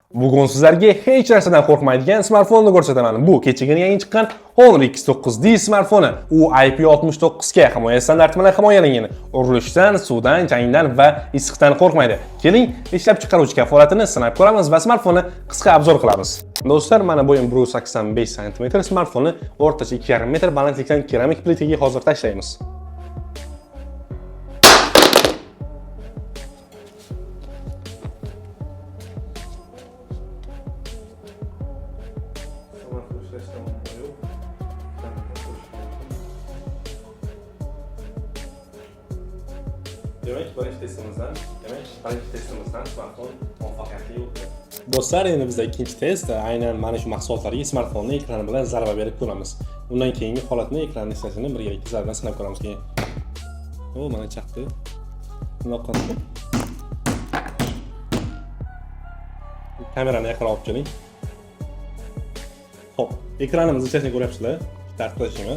Bugun sizlarga hech narsadan qo'rqmaydigan smartfonni ko'rsataman. Bu kechagina yangi chiqqan Honor X9D smartfoni. U IP69 ga himoya standarti bilan himoyalangan. Urilishdan, suvdan, jangdan va issiqdan qo'rqmaydi. Keling, ishlab chiqaruvchi kafolatini sinab ko'ramiz va smartfonni qisqa obzor qilamiz. Do'stlar, mana bo'yim 185 cm, smartfonni o'rtacha 2,5 metr balandlikdan keramik plitaga hozir tashlaymiz. Demek birinchi testimizdan smartfon muvaffaqiyatli o'tdi. Do'stlar, endi bizda ikkinchi test, aynan mana shu mahsulotlarga smartfonni ekrani bilan zarba berib ko'ramiz. Undan keyingi holatni ekranning ishlatishini birgalikda zarbadan sinab ko'ramiz. Keyin mana chaqdi. Bundoq qilib kamerani yaqinroq olib keling. Xo'p, ekranimizni ishlatishini ko'ryapsizlar. Tartiblashdimi?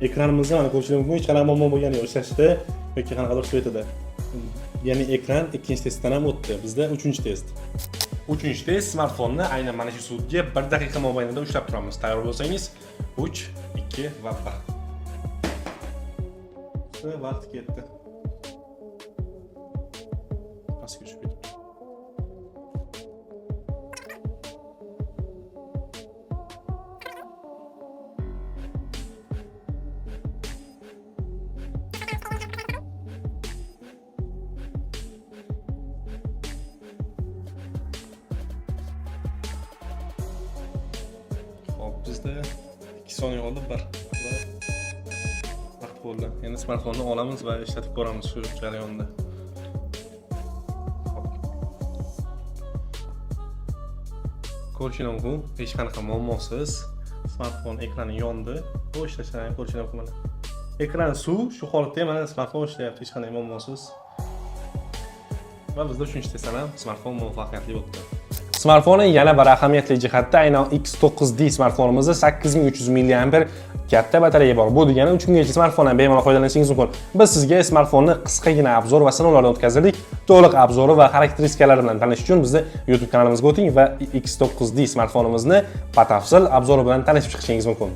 Ekranimizda mana ko'rishingiz mumkin, hech qanaqa muammo bo'lgani yo'q ishlashda yoki qanaqadir svetida. Ya'ni ekran ikkinchi testdan ham o'tdi. Bizda uchinchi test. Uchinchi test smartfonni aynan mana shu sudga 1 daqiqa mobaynida ushlab turamiz. Tayyor bo'lsangiz 3, 2 va 1. Vaqt ketdi. Pastga tushib ketdi. Bizda 2 soniya oldi, bir vaqt bo'ldi. Endi smartfonni olamiz va ishlatib ko'ramiz shu jarayonda. Ko'rishingiz mumkin, hech qanaqa muammosiz smartfon ekrani yondi. Bu ishlashini ko'rishingiz mumkin. Ekran suv, shu holatda mana smartfon ishlayapti, hech qanday muammosiz. Va bizda 3-testdan ham smartfon muvaffaqiyatli o'tdi. Smartfonni yana bir ahamiyatli jihatda aynan X9D smartfonimizda 8300 mAh katta batareya bor. Bu degani 3 kungacha smartfondan bemalol foydalanishingiz mumkin. Biz sizga smartfonni qisqagina obzor va sinovlardan o'tkazdik. To'liq obzori va xarakteristikalari bilan tanishish uchun bizni YouTube kanalimizga o'ting va X9D smartfonimizni batafsil obzori bilan tanishib chiqishingiz mumkin.